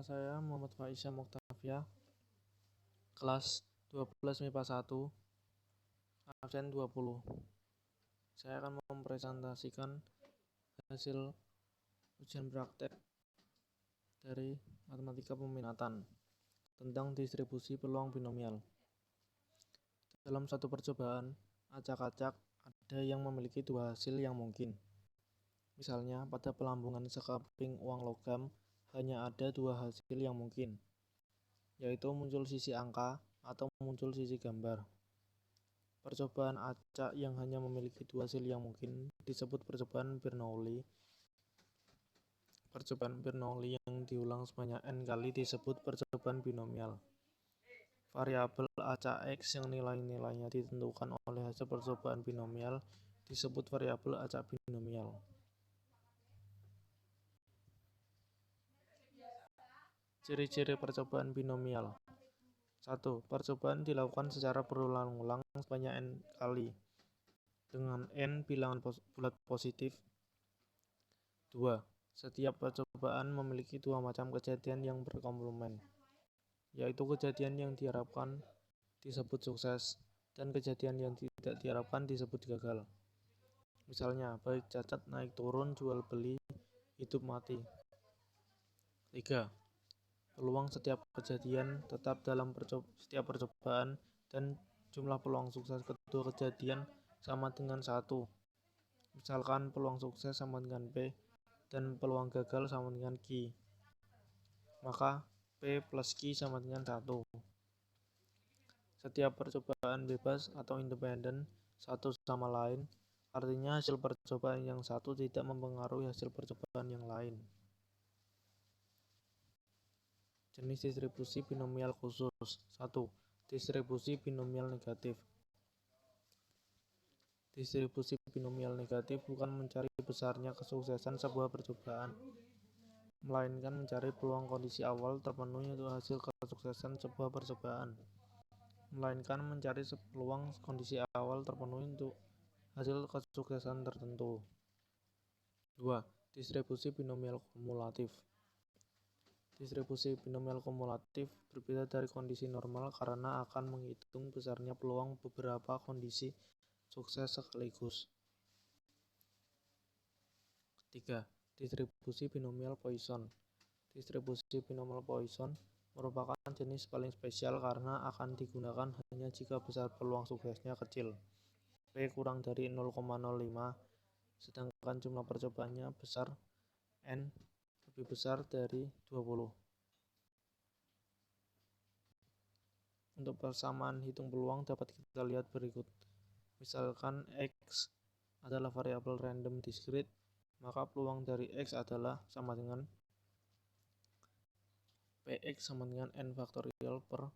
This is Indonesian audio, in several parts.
Nama saya Muhammad Faisya Muktafia, kelas 12 MIPA 1, absen 20. Saya akan mempresentasikan hasil ujian praktek dari matematika peminatan tentang distribusi peluang binomial. Dalam satu percobaan, acak-acak ada yang memiliki dua hasil yang mungkin. Misalnya, pada pelambungan sekeping uang logam hanya ada dua hasil yang mungkin, yaitu muncul sisi angka atau muncul sisi gambar. Percobaan acak yang hanya memiliki dua hasil yang mungkin disebut percobaan Bernoulli. Percobaan Bernoulli yang diulang sebanyak n kali disebut percobaan binomial. Variabel acak X yang nilai-nilainya ditentukan oleh hasil percobaan binomial disebut variabel acak binomial. Ciri-ciri percobaan binomial. 1. Percobaan dilakukan secara berulang-ulang sebanyak n kali dengan n bilangan bulat positif. 2. Setiap percobaan memiliki dua macam kejadian yang berkomplement, yaitu kejadian yang diharapkan disebut sukses dan kejadian yang tidak diharapkan disebut gagal. Misalnya, baik cacat, naik turun, jual beli, hidup mati. 3. Peluang setiap kejadian tetap dalam setiap percobaan dan jumlah peluang sukses kedua kejadian sama dengan 1. Misalkan peluang sukses sama dengan P dan peluang gagal sama dengan Q. Maka P plus Q sama dengan 1. Setiap percobaan bebas atau independen satu sama lain, artinya hasil percobaan yang satu tidak mempengaruhi hasil percobaan yang lain. Jenis distribusi binomial khusus. 1. Distribusi binomial negatif. Distribusi binomial negatif bukan mencari besarnya kesuksesan sebuah percobaan, melainkan mencari peluang kondisi awal terpenuhi untuk hasil kesuksesan sebuah percobaan, melainkan mencari peluang kondisi awal terpenuhi untuk hasil kesuksesan tertentu. 2. Distribusi binomial kumulatif. Distribusi binomial kumulatif berbeda dari kondisi normal karena akan menghitung besarnya peluang beberapa kondisi sukses sekaligus. 3. Distribusi binomial Poisson. Distribusi binomial Poisson merupakan jenis paling spesial karena akan digunakan hanya jika besar peluang suksesnya kecil, P kurang dari 0,05, sedangkan jumlah percobaannya besar, N lebih besar dari 20. Untuk persamaan hitung peluang dapat kita lihat berikut. Misalkan X adalah variabel random discrete, maka peluang dari X adalah sama dengan Px sama dengan n faktorial per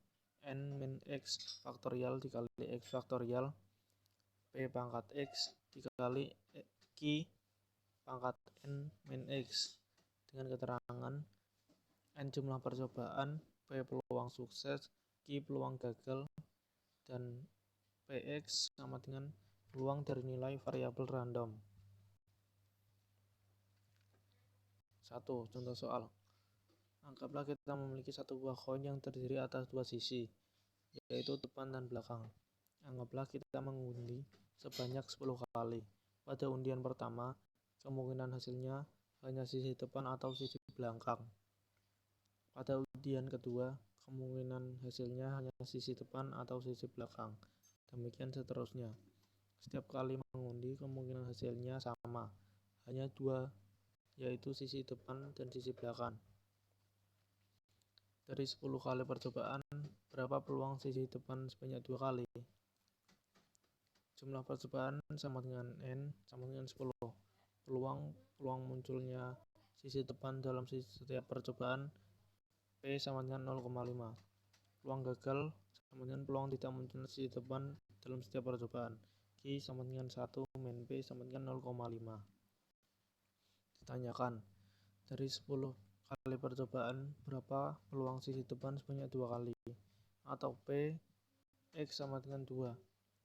n min x faktorial dikali x faktorial P pangkat X dikali Q pangkat n min x dengan keterangan n jumlah percobaan, P peluang sukses, Q peluang gagal, dan Px sama dengan peluang dari nilai variabel random. 1. Contoh soal. Anggaplah kita memiliki satu buah koin yang terdiri atas dua sisi, yaitu depan dan belakang. Anggaplah kita mengundi sebanyak 10 kali. Pada undian pertama, kemungkinan hasilnya hanya sisi depan atau sisi belakang. Pada undian kedua, kemungkinan hasilnya hanya sisi depan atau sisi belakang. Demikian seterusnya. Setiap kali mengundi, kemungkinan hasilnya sama, hanya dua, yaitu sisi depan dan sisi belakang. Dari 10 kali percobaan, berapa peluang sisi depan sebanyak 2 kali? Jumlah percobaan sama dengan N sama dengan 10. Peluang munculnya sisi depan dalam setiap percobaan P sama dengan 0,5. Peluang gagal sama dengan peluang tidak munculnya sisi depan dalam setiap percobaan. Q sama dengan 1 min P sama dengan 0,5. Ditanyakan, dari 10 kali percobaan berapa peluang sisi depan sebanyak 2 kali, atau P X sama dengan 2.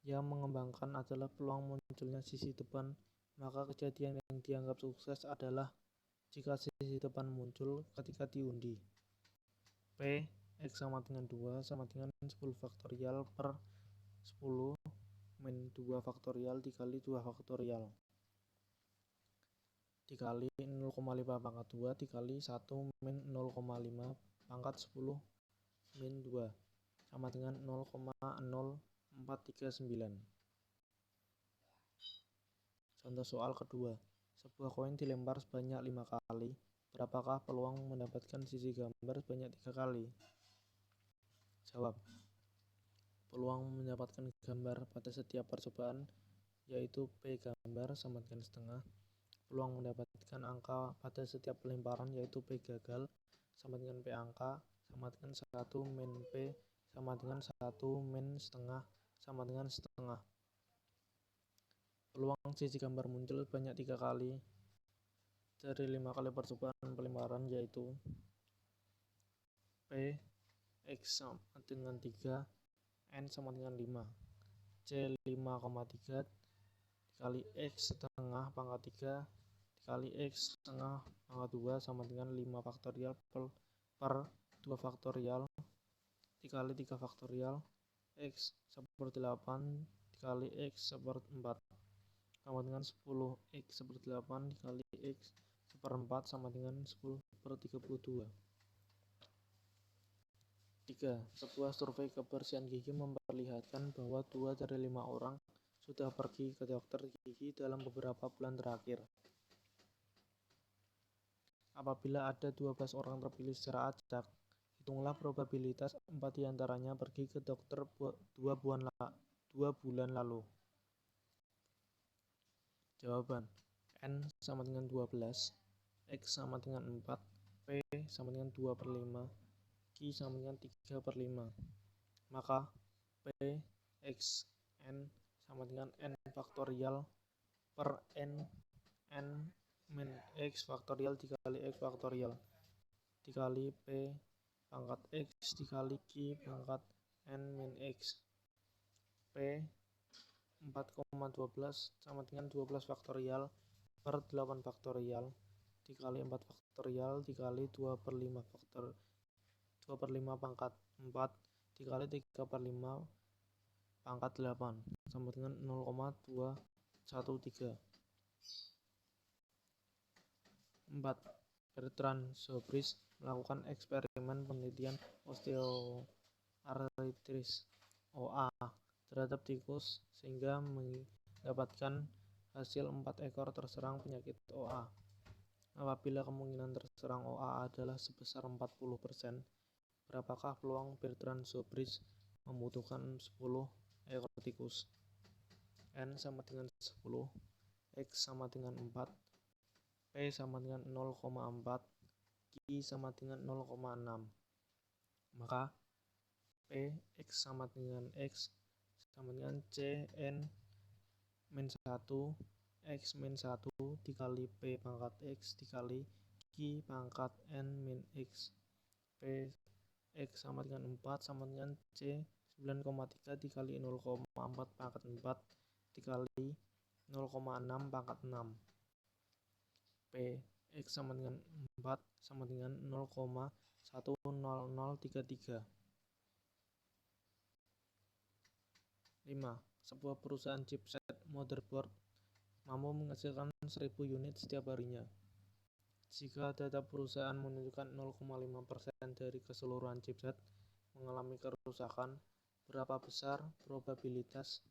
Yang mengembangkan adalah peluang munculnya sisi depan, maka kejadian yang dianggap sukses adalah jika sisi depan muncul ketika diundi. P X sama dengan 2 sama dengan 10 faktorial per 10 min 2 faktorial dikali 2 faktorial dikali 0,5 pangkat 2 dikali 1 min 0,5 pangkat 10 min 2 sama dengan 0,0439. Contoh soal kedua. Sebuah koin dilempar sebanyak 5 kali. Berapakah peluang mendapatkan sisi gambar sebanyak 3 kali? Jawab. Peluang mendapatkan gambar pada setiap percobaan yaitu P gambar sama dengan setengah. Peluang mendapatkan angka pada setiap pelemparan yaitu P gagal sama dengan P angka sama dengan 1 min P sama dengan 1 min setengah sama dengan setengah. Peluang sisi gambar muncul sebanyak 3 kali dari 5 kali percobaan pelemparan yaitu P X sama dengan 3, N sama dengan 5, C 5,3 dikali X setengah pangkat 3 dikali X setengah pangkat 2 sama dengan 5 faktorial per 2 faktorial dikali 3 faktorial X seper 8 dikali X seper 4 sama dengan 10 X seper 8 dikali X seper 4 sama dengan 10 per 32. 3. Sebuah survei kebersihan gigi memperlihatkan bahwa 2 dari 5 orang sudah pergi ke dokter gigi dalam beberapa bulan terakhir. Apabila ada 12 orang terpilih secara acak, hitunglah probabilitas 4 diantaranya pergi ke dokter 2 bulan lalu. Jawaban. N sama dengan 12, X sama dengan 4, P sama dengan 2 per 5, Q sama dengan 3 per 5. Maka P X N sama dengan N faktorial per N min X faktorial dikali X faktorial dikali P pangkat X dikali Q pangkat N min X. P 4,12 sama dengan 12 faktorial per 8 faktorial dikali 4 faktorial dikali 2 per 5 faktor 2 per 5 pangkat 4 dikali 3 per 5 pangkat 8 sama dengan 0,213. 4. Bertrand Sobris melakukan eksperimen penelitian osteoarthritis OA terhadap tikus sehingga mendapatkan hasil 4 ekor terserang penyakit OA. Apabila kemungkinan terserang OA adalah sebesar 40%, berapakah peluang Bertrand Sobris membutuhkan 10 ekor tikus? N sama dengan 10, X sama dengan 4, P sama dengan 0,4, Q sama dengan 0,6. Maka P X sama dengan X sama dengan C N min 1 X min 1 dikali P pangkat X dikali Q pangkat N min X. P X sama dengan 4 sama dengan C 9,3 dikali 0,4 pangkat 4 dikali 0,6 pangkat 6. P X sama dengan 4 sama dengan 0,10033. 5. Sebuah perusahaan chipset motherboard mampu menghasilkan 1000 unit setiap harinya. Jika data perusahaan menunjukkan 0,5% dari keseluruhan chipset mengalami kerusakan, berapa besar probabilitas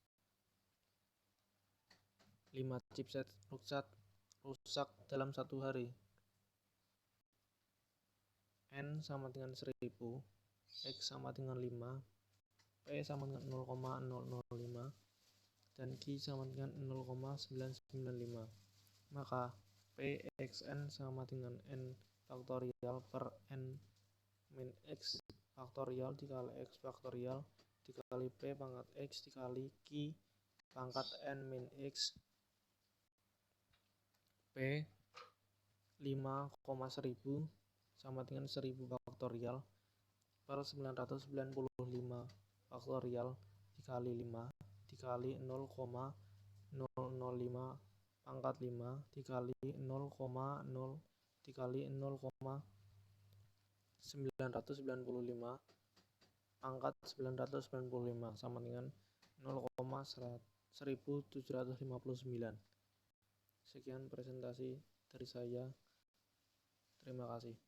5 chipset rusak dalam satu hari? N sama dengan 1000, X sama dengan 5, P sama dengan 0,005, dan Q sama dengan 0,995. Maka Pxn sama dengan N faktorial per N min X faktorial dikali X faktorial dikali P pangkat X dikali Q pangkat N min X. P 5,1000 sama dengan 1000 faktorial per 995 faktorial dikali 5 dikali 0,005 pangkat 5 dikali 0,0 dikali 0,995 995 pangkat 995 sama dengan 0,1759. Sekian presentasi dari saya. Terima kasih.